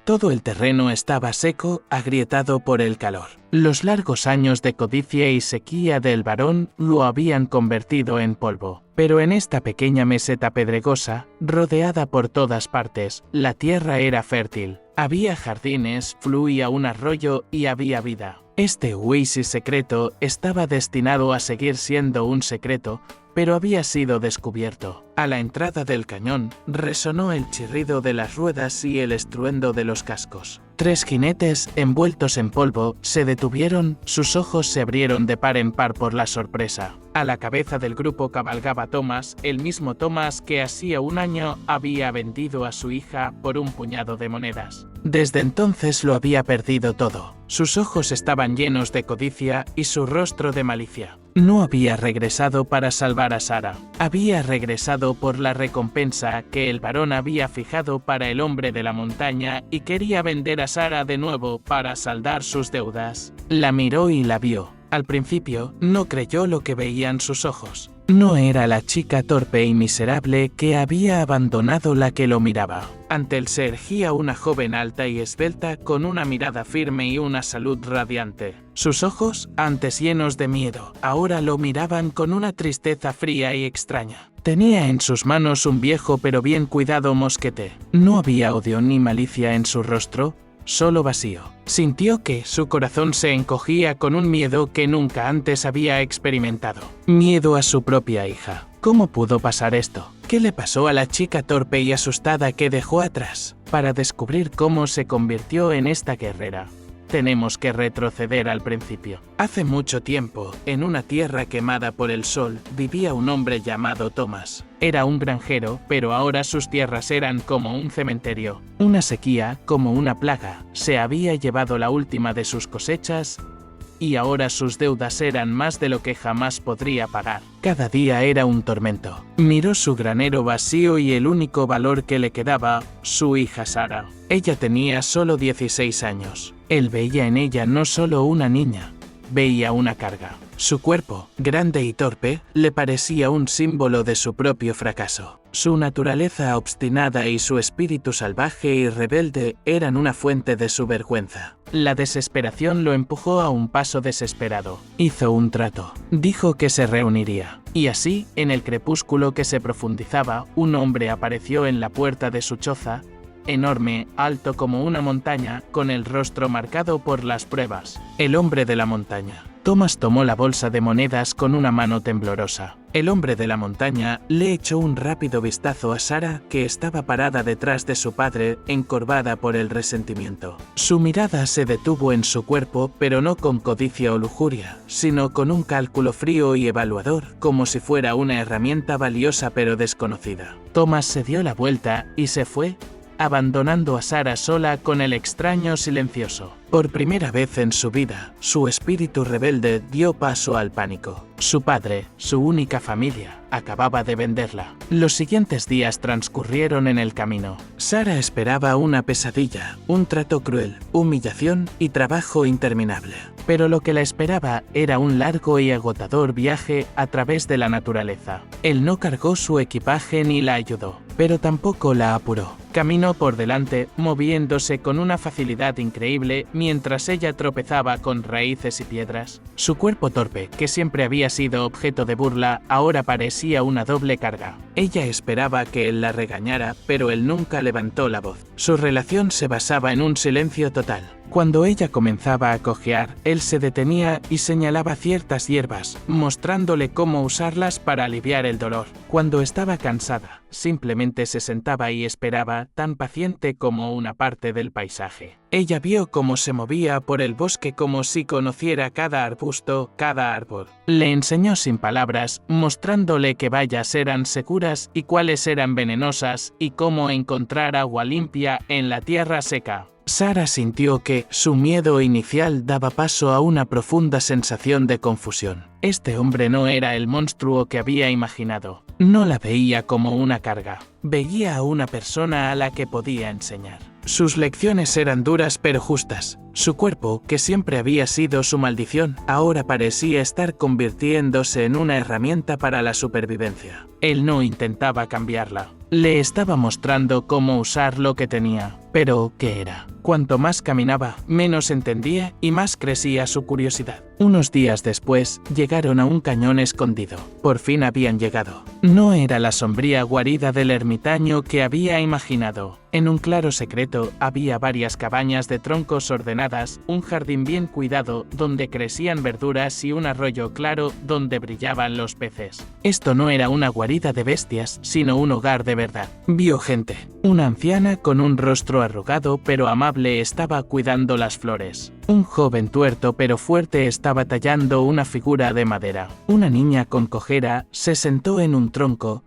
Todo el terreno estaba seco, agrietado por el calor. Los largos años de codicia y sequía del varón lo habían convertido en polvo. Pero en esta pequeña meseta pedregosa, rodeada por todas partes, la tierra era fértil. Había jardines, fluía un arroyo y había vida. Este oasis secreto estaba destinado a seguir siendo un secreto, pero había sido descubierto. A la entrada del cañón resonó el chirrido de las ruedas y el estruendo de los cascos. 3 jinetes, envueltos en polvo, se detuvieron, sus ojos se abrieron de par en par por la sorpresa. A la cabeza del grupo cabalgaba Thomas, el mismo Thomas que hacía un año había vendido a su hija por un puñado de monedas. Desde entonces lo había perdido todo. Sus ojos estaban llenos de codicia y su rostro de malicia. No había regresado para salvar a Sarah. Había regresado por la recompensa que el varón había fijado para el hombre de la montaña y quería vender a Sarah de nuevo para saldar sus deudas. La miró y la vio. Al principio, no creyó lo que veían sus ojos. No era la chica torpe y miserable que había abandonado la que lo miraba. Ante él se erguía una joven alta y esbelta con una mirada firme y una salud radiante. Sus ojos, antes llenos de miedo, ahora lo miraban con una tristeza fría y extraña. Tenía en sus manos un viejo pero bien cuidado mosquete. No había odio ni malicia en su rostro, solo vacío. Sintió que su corazón se encogía con un miedo que nunca antes había experimentado. Miedo a su propia hija. ¿Cómo pudo pasar esto? ¿Qué le pasó a la chica torpe y asustada que dejó atrás? Para descubrir cómo se convirtió en esta guerrera, tenemos que retroceder al principio. Hace mucho tiempo, en una tierra quemada por el sol, vivía un hombre llamado Thomas. Era un granjero, pero ahora sus tierras eran como un cementerio. Una sequía, como una plaga, se había llevado la última de sus cosechas y ahora sus deudas eran más de lo que jamás podría pagar. Cada día era un tormento. Miró su granero vacío y el único valor que le quedaba, su hija Sarah. Ella tenía solo 16 años. Él veía en ella no solo una niña, veía una carga. Su cuerpo, grande y torpe, le parecía un símbolo de su propio fracaso. Su naturaleza obstinada y su espíritu salvaje y rebelde eran una fuente de su vergüenza. La desesperación lo empujó a un paso desesperado. Hizo un trato. Dijo que se reuniría. Y así, en el crepúsculo que se profundizaba, un hombre apareció en la puerta de su choza, enorme, alto como una montaña, con el rostro marcado por las pruebas. El hombre de la montaña. Thomas tomó la bolsa de monedas con una mano temblorosa. El hombre de la montaña le echó un rápido vistazo a Sarah, que estaba parada detrás de su padre, encorvada por el resentimiento. Su mirada se detuvo en su cuerpo, pero no con codicia o lujuria, sino con un cálculo frío y evaluador, como si fuera una herramienta valiosa pero desconocida. Thomas se dio la vuelta y se fue, abandonando a Sarah sola con el extraño silencioso. Por primera vez en su vida, su espíritu rebelde dio paso al pánico. Su padre, su única familia, acababa de venderla. Los siguientes días transcurrieron en el camino. Sarah esperaba una pesadilla, un trato cruel, humillación y trabajo interminable. Pero lo que la esperaba era un largo y agotador viaje a través de la naturaleza. Él no cargó su equipaje ni la ayudó, pero tampoco la apuró. Caminó por delante, moviéndose con una facilidad increíble mientras ella tropezaba con raíces y piedras. Su cuerpo torpe, que siempre había sido objeto de burla, ahora parecía una doble carga. Ella esperaba que él la regañara, pero él nunca levantó la voz. Su relación se basaba en un silencio total. Cuando ella comenzaba a cojear, él se detenía y señalaba ciertas hierbas, mostrándole cómo usarlas para aliviar el dolor. Cuando estaba cansada, simplemente se sentaba y esperaba, tan paciente como una parte del paisaje. Ella vio cómo se movía por el bosque como si conociera cada arbusto, cada árbol. Le enseñó sin palabras, mostrándole qué bayas eran seguras y cuáles eran venenosas, y cómo encontrar agua limpia en la tierra seca. Sarah sintió que su miedo inicial daba paso a una profunda sensación de confusión. Este hombre no era el monstruo que había imaginado. No la veía como una carga. Veía a una persona a la que podía enseñar. Sus lecciones eran duras pero justas. Su cuerpo, que siempre había sido su maldición, ahora parecía estar convirtiéndose en una herramienta para la supervivencia. Él no intentaba cambiarla. Le estaba mostrando cómo usar lo que tenía, Pero, ¿qué era? Cuanto más caminaba, menos entendía y más crecía su curiosidad. Unos días después, llegaron a un cañón escondido. Por fin habían llegado. No era la sombría guarida del ermitaño que había imaginado. En un claro secreto había varias cabañas de troncos ordenadas, un jardín bien cuidado donde crecían verduras y un arroyo claro donde brillaban los peces. Esto no era una guarida de bestias, sino un hogar de verdad. Vio gente. Una anciana con un rostro arrugado pero amable estaba cuidando las flores. Un joven tuerto pero fuerte estaba tallando una figura de madera. Una niña con cojera se sentó en un tronco,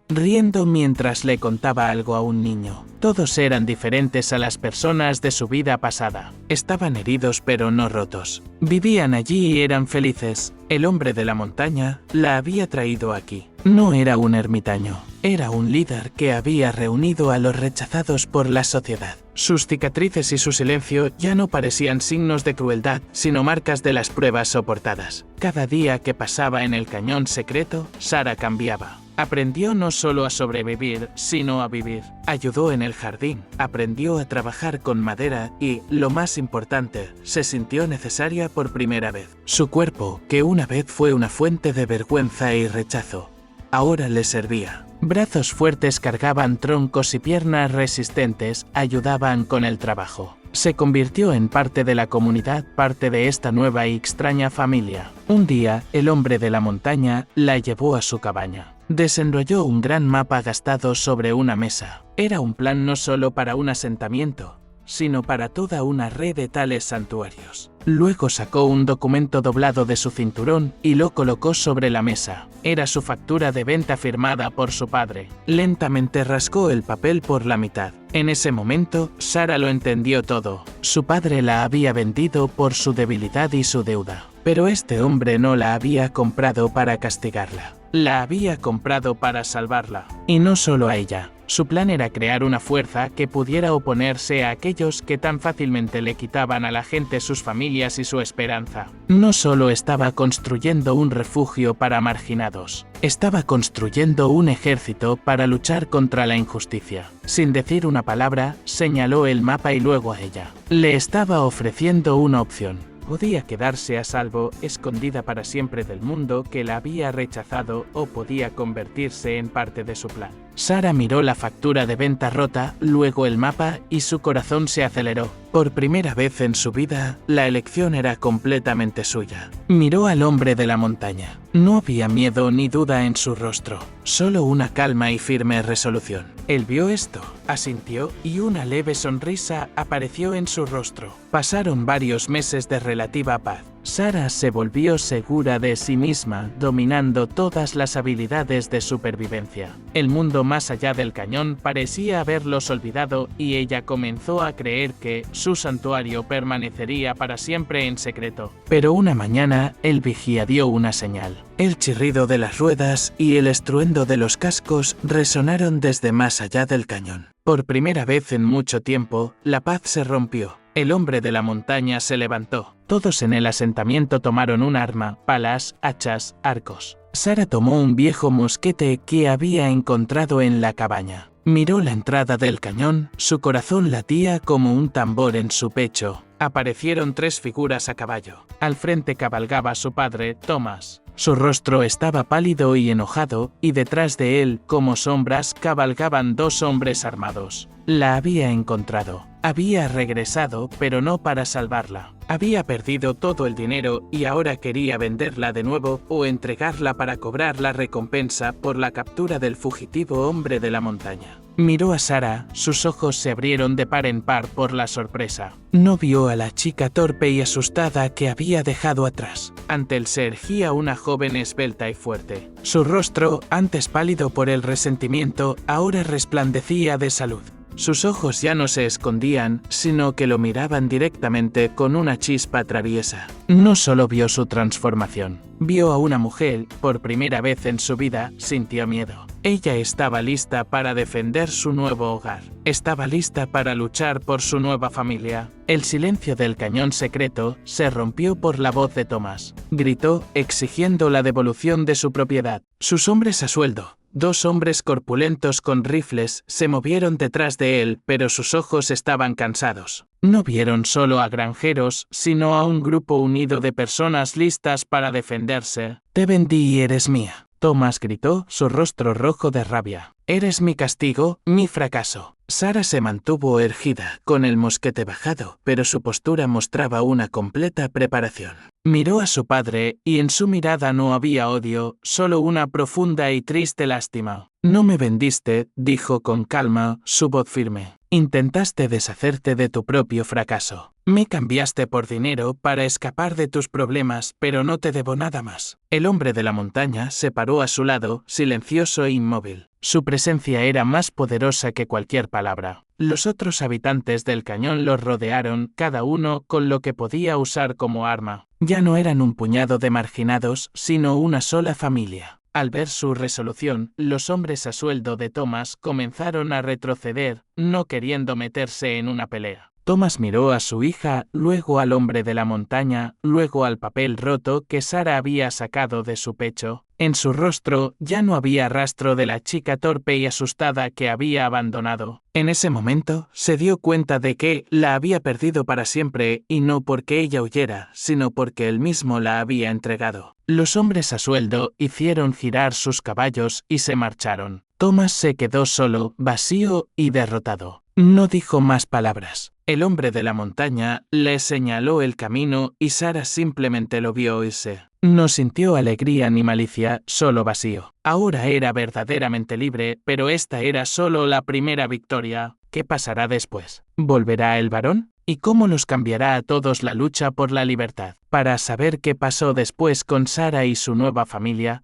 riendo mientras le contaba algo a un niño. Todos eran diferentes a las personas de su vida pasada. Estaban heridos pero no rotos. Vivían allí y eran felices. El hombre de la montaña la había traído aquí. No era un ermitaño, era un líder que había reunido a los rechazados por la sociedad. Sus cicatrices y su silencio ya no parecían signos de crueldad, sino marcas de las pruebas soportadas. Cada día que pasaba en el cañón secreto, Sara cambiaba. Aprendió no solo a sobrevivir, sino a vivir. Ayudó en el jardín, aprendió a trabajar con madera y, lo más importante, se sintió necesaria por primera vez. Su cuerpo, que una vez fue una fuente de vergüenza y rechazo, ahora le servía. Brazos fuertes cargaban troncos y piernas resistentes ayudaban con el trabajo. Se convirtió en parte de la comunidad, parte de esta nueva y extraña familia. Un día, el hombre de la montaña la llevó a su cabaña. Desenrolló un gran mapa gastado sobre una mesa. Era un plan no solo para un asentamiento, sino para toda una red de tales santuarios. Luego sacó un documento doblado de su cinturón y lo colocó sobre la mesa. Era su factura de venta firmada por su padre. Lentamente rascó el papel por la mitad. En ese momento, Sara lo entendió todo. Su padre la había vendido por su debilidad y su deuda. Pero este hombre no la había comprado para castigarla. La había comprado para salvarla. Y no solo a ella. Su plan era crear una fuerza que pudiera oponerse a aquellos que tan fácilmente le quitaban a la gente sus familias y su esperanza. No solo estaba construyendo un refugio para marginados, estaba construyendo un ejército para luchar contra la injusticia. Sin decir una palabra, señaló el mapa y luego a ella. Le estaba ofreciendo una opción. Podía quedarse a salvo, escondida para siempre del mundo que la había rechazado, o podía convertirse en parte de su plan. Sara miró la factura de venta rota, luego el mapa, y su corazón se aceleró. Por primera vez en su vida, la elección era completamente suya. Miró al hombre de la montaña. No había miedo ni duda en su rostro, solo una calma y firme resolución. Él vio esto, asintió, y una leve sonrisa apareció en su rostro. Pasaron varios meses de relativa paz. Sara se volvió segura de sí misma, dominando todas las habilidades de supervivencia. El mundo más allá del cañón parecía haberlos olvidado y ella comenzó a creer que su santuario permanecería para siempre en secreto. Pero una mañana, el vigía dio una señal. El chirrido de las ruedas y el estruendo de los cascos resonaron desde más allá del cañón. Por primera vez en mucho tiempo, la paz se rompió. El hombre de la montaña se levantó. Todos en el asentamiento tomaron un arma, palas, hachas, arcos. Sara tomó un viejo mosquete que había encontrado en la cabaña. Miró la entrada del cañón, su corazón latía como un tambor en su pecho. Aparecieron 3 figuras a caballo. Al frente cabalgaba su padre, Thomas. Su rostro estaba pálido y enojado, y detrás de él, como sombras, cabalgaban 2 hombres armados. La había encontrado. Había regresado, pero no para salvarla. Había perdido todo el dinero y ahora quería venderla de nuevo o entregarla para cobrar la recompensa por la captura del fugitivo hombre de la montaña. Miró a Sara, sus ojos se abrieron de par en par por la sorpresa. No vio a la chica torpe y asustada que había dejado atrás. Ante él se erguía una joven esbelta y fuerte. Su rostro, antes pálido por el resentimiento, ahora resplandecía de salud. Sus ojos ya no se escondían, sino que lo miraban directamente con una chispa traviesa. No solo vio su transformación, vio a una mujer, por primera vez en su vida, sintió miedo. Ella estaba lista para defender su nuevo hogar. Estaba lista para luchar por su nueva familia. El silencio del cañón secreto se rompió por la voz de Thomas. Gritó, exigiendo la devolución de su propiedad. Sus hombres a sueldo. 2 hombres corpulentos con rifles se movieron detrás de él, pero sus ojos estaban cansados. No vieron solo a granjeros, sino a un grupo unido de personas listas para defenderse. «Te vendí y eres mía», Thomas gritó, su rostro rojo de rabia. «Eres mi castigo, mi fracaso». Sarah se mantuvo erguida, con el mosquete bajado, pero su postura mostraba una completa preparación. Miró a su padre, y en su mirada no había odio, solo una profunda y triste lástima. «No me vendiste», dijo con calma, su voz firme. «Intentaste deshacerte de tu propio fracaso. Me cambiaste por dinero para escapar de tus problemas, pero no te debo nada más». El hombre de la montaña se paró a su lado, silencioso e inmóvil. Su presencia era más poderosa que cualquier palabra. Los otros habitantes del cañón los rodearon, cada uno con lo que podía usar como arma. Ya no eran un puñado de marginados, sino una sola familia. Al ver su resolución, los hombres a sueldo de Thomas comenzaron a retroceder, no queriendo meterse en una pelea. Thomas miró a su hija, luego al hombre de la montaña, luego al papel roto que Sarah había sacado de su pecho. En su rostro ya no había rastro de la chica torpe y asustada que había abandonado. En ese momento, se dio cuenta de que la había perdido para siempre, y no porque ella huyera, sino porque él mismo la había entregado. Los hombres a sueldo hicieron girar sus caballos y se marcharon. Thomas se quedó solo, vacío y derrotado. No dijo más palabras. El hombre de la montaña le señaló el camino y Sarah simplemente lo vio irse. No sintió alegría ni malicia, solo vacío. Ahora era verdaderamente libre, pero esta era solo la primera victoria. ¿Qué pasará después? ¿Volverá el varón? ¿Y cómo nos cambiará a todos la lucha por la libertad? Para saber qué pasó después con Sarah y su nueva familia,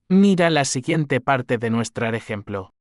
mira la siguiente parte de nuestro ejemplo.